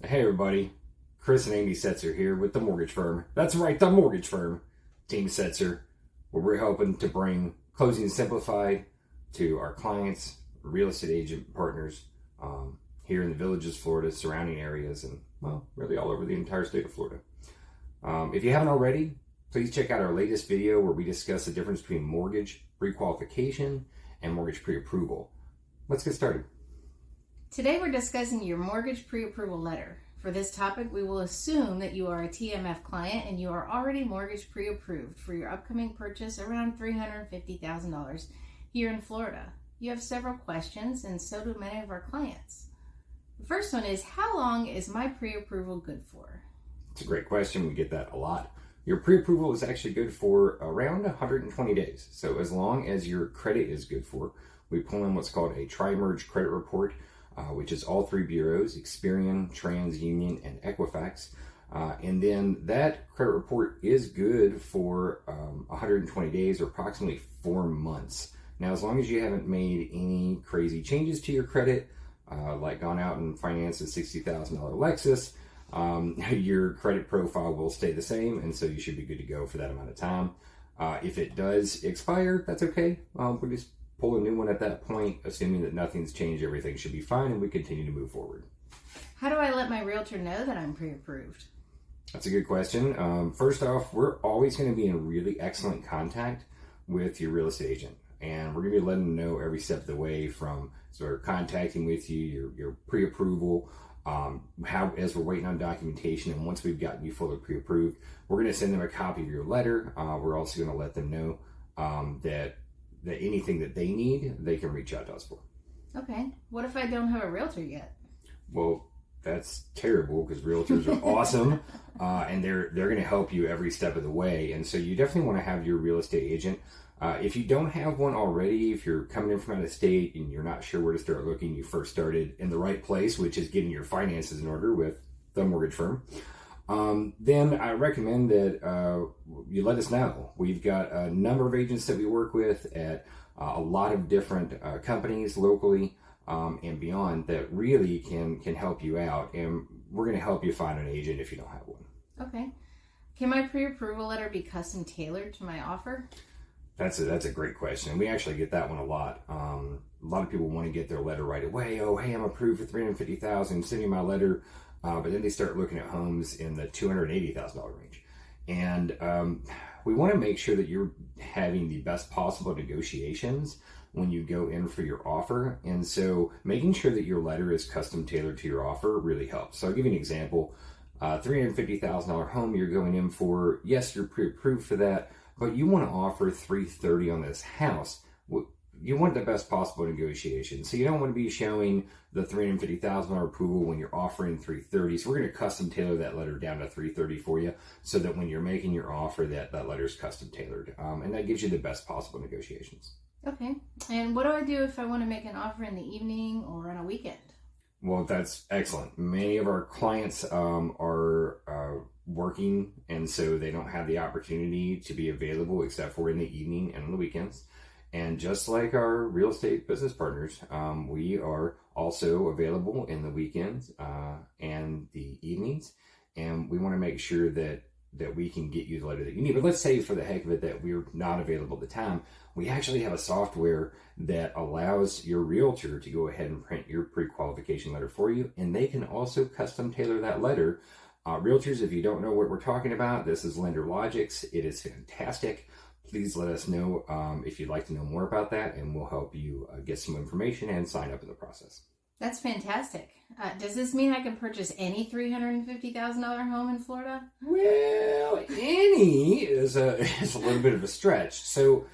Hey everybody, Chris and Amy Setzer here with the mortgage firm. That's right, the mortgage firm, Team Setzer, where we're hoping to bring closing simplified to our clients, real estate agent partners here in the Villages, Florida, surrounding areas, and well, really all over the entire state of Florida. If you haven't already, please check out our latest video where we discuss the difference between mortgage pre-qualification and mortgage pre-approval. Let's get started. Today we're discussing your mortgage pre-approval letter. For this topic, we will assume that you are a TMF client and you are already mortgage pre-approved for your upcoming purchase around $350,000 here in Florida. You have several questions, and so do many of our clients. The first one is, how long is my pre-approval good for? It's a great question. We get that a lot. Your pre-approval is actually good for around 120 days. So as long as your credit is good for, we pull in what's called a tri-merge credit report, which is all three bureaus, Experian, TransUnion, and Equifax. And then that credit report is good for 120 days or approximately 4 months. Now, as long as you haven't made any crazy changes to your credit, like gone out and financed a $60,000 Lexus, your credit profile will stay the same, and so you should be good to go for that amount of time. If it does expire, that's okay. We just pull a new one at that point, assuming that nothing's changed, everything should be fine, and we continue to move forward. How do I let my realtor know that I'm pre-approved? That's a good question. First off, we're always going to be in really excellent contact with your real estate agent, and we're going to be letting them know every step of the way, from sort of contacting with you, your pre-approval, how, as we're waiting on documentation, and once we've gotten you fully pre-approved, we're going to send them a copy of your letter. We're also going to let them know that anything that they need, they can reach out to us for. Okay. What if I don't have a realtor yet? Well, that's terrible, because realtors are awesome, and they're going to help you every step of the way. And so you definitely want to have your real estate agent. If you don't have one already, if you're coming in from out of state and you're not sure where to start looking, you first started in the right place, which is getting your finances in order with the mortgage firm. Then I recommend that you let us know. We've got a number of agents that we work with at a lot of different companies locally and beyond that really can help you out, and we're going to help you find an agent if you don't have one. Okay. Can my pre-approval letter be custom tailored to my offer? That's a great question. We actually get that one a lot. A lot of people want to get their letter right away. Oh, hey, I'm approved for $350,000. Send me my letter. But then they start looking at homes in the $280,000 range. And we want to make sure that you're having the best possible negotiations when you go in for your offer. And so making sure that your letter is custom tailored to your offer really helps. So I'll give you an example. $350,000 home you're going in for. Yes, you're pre-approved for that, but you want to offer $330,000 on this house. You want the best possible negotiation. So you don't want to be showing the $350,000 approval when you're offering $330,000. So we're going to custom tailor that letter down to $330,000 for you, so that when you're making your offer, that letter is custom tailored. And that gives you the best possible negotiations. Okay. And what do I do if I want to make an offer in the evening or on a weekend? Well, that's excellent. Many of our clients are working, and so they don't have the opportunity to be available except for in the evening and on the weekends. And just like our real estate business partners, we are also available in the weekends and the evenings. And we want to make sure that we can get you the letter that you need. But let's say, for the heck of it, that we're not available at the time. We actually have a software that allows your realtor to go ahead and print your pre-qualification letter for you. And they can also custom tailor that letter. Realtors, if you don't know what we're talking about, this is Lender Logics. It is fantastic. Please let us know if you'd like to know more about that, and we'll help you get some information and sign up in the process. That's fantastic. Does this mean I can purchase any $350,000 home in Florida? Well, any is a little bit of a stretch. So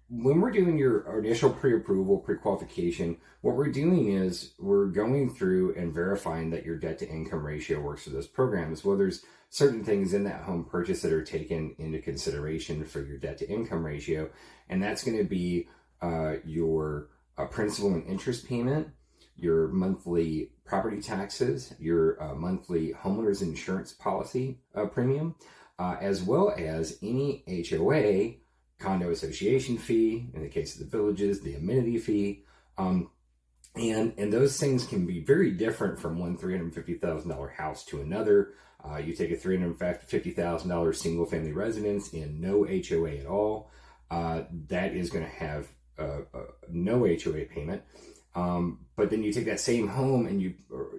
when we're doing your initial pre-approval, pre-qualification, what we're doing is we're going through and verifying that your debt-to-income ratio works for those programs. Well, there's certain things in that home purchase that are taken into consideration for your debt-to-income ratio, and that's going to be your principal and interest payment, your monthly property taxes, your monthly homeowner's insurance policy premium, as well as any HOA, condo association fee, in the case of the Villages, the amenity fee, And those things can be very different from one $350,000 house to another. You take a $350,000 single family residence in no HOA at all. That is going to have no HOA payment. But then you take that same home and you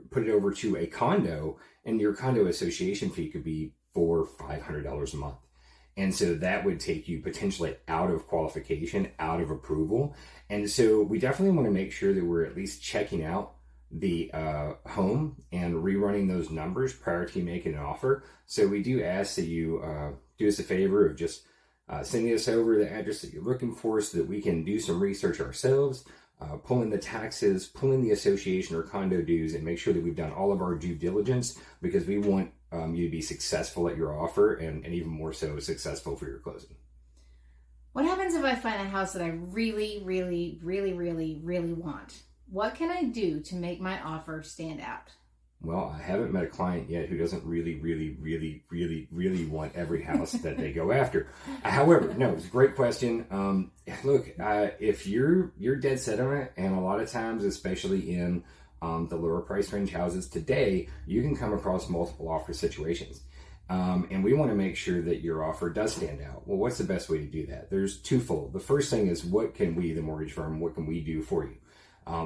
put it over to a condo, and your condo association fee could be $400 or $500 a month. And so that would take you potentially out of qualification, out of approval. And so we definitely want to make sure that we're at least checking out the home and rerunning those numbers prior to you making an offer. So we do ask that you do us a favor of just sending us over the address that you're looking for so that we can do some research ourselves, pull in the taxes, pull in the association or condo dues, and make sure that we've done all of our due diligence, because we want you to be successful at your offer and even more so successful for your closing. What happens if I find a house that I really, really, really, really, really want? What can I do to make my offer stand out? Well, I haven't met a client yet who doesn't really, really, really, really, really want every house that they go after. However, no, it's a great question. Look, if you're dead set on it, and a lot of times, especially in the lower price range houses today, you can come across multiple offer situations. And we want to make sure that your offer does stand out. Well, what's the best way to do that? There's twofold. The first thing is, what can we, the mortgage firm, what can we do for you?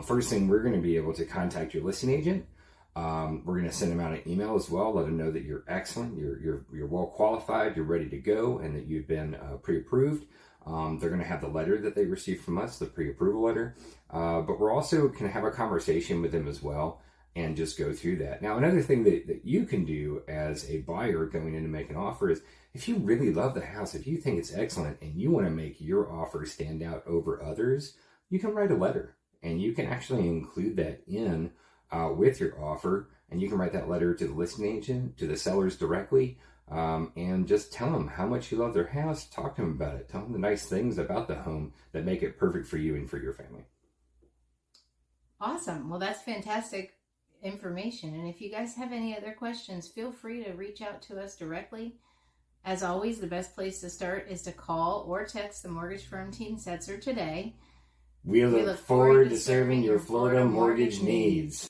First thing, we're going to be able to contact your listing agent. We're going to send them out an email as well, let them know that you're excellent, you're well qualified, you're ready to go, and that you've been pre-approved. They're going to have the letter that they received from us, the pre-approval letter. But we're also going to have a conversation with them as well and just go through that. Now, another thing that you can do as a buyer going in to make an offer is, if you really love the house, if you think it's excellent and you want to make your offer stand out over others, you can write a letter, and you can actually include that in with your offer, and you can write that letter to the listing agent, to the sellers directly, and just tell them how much you love their house. Talk to them about it. Tell them the nice things about the home that make it perfect for you and for your family. Awesome. Well, that's fantastic information. And if you guys have any other questions, feel free to reach out to us directly. As always, the best place to start is to call or text the mortgage firm Team Setzer today. We look forward to serving your Florida mortgage needs.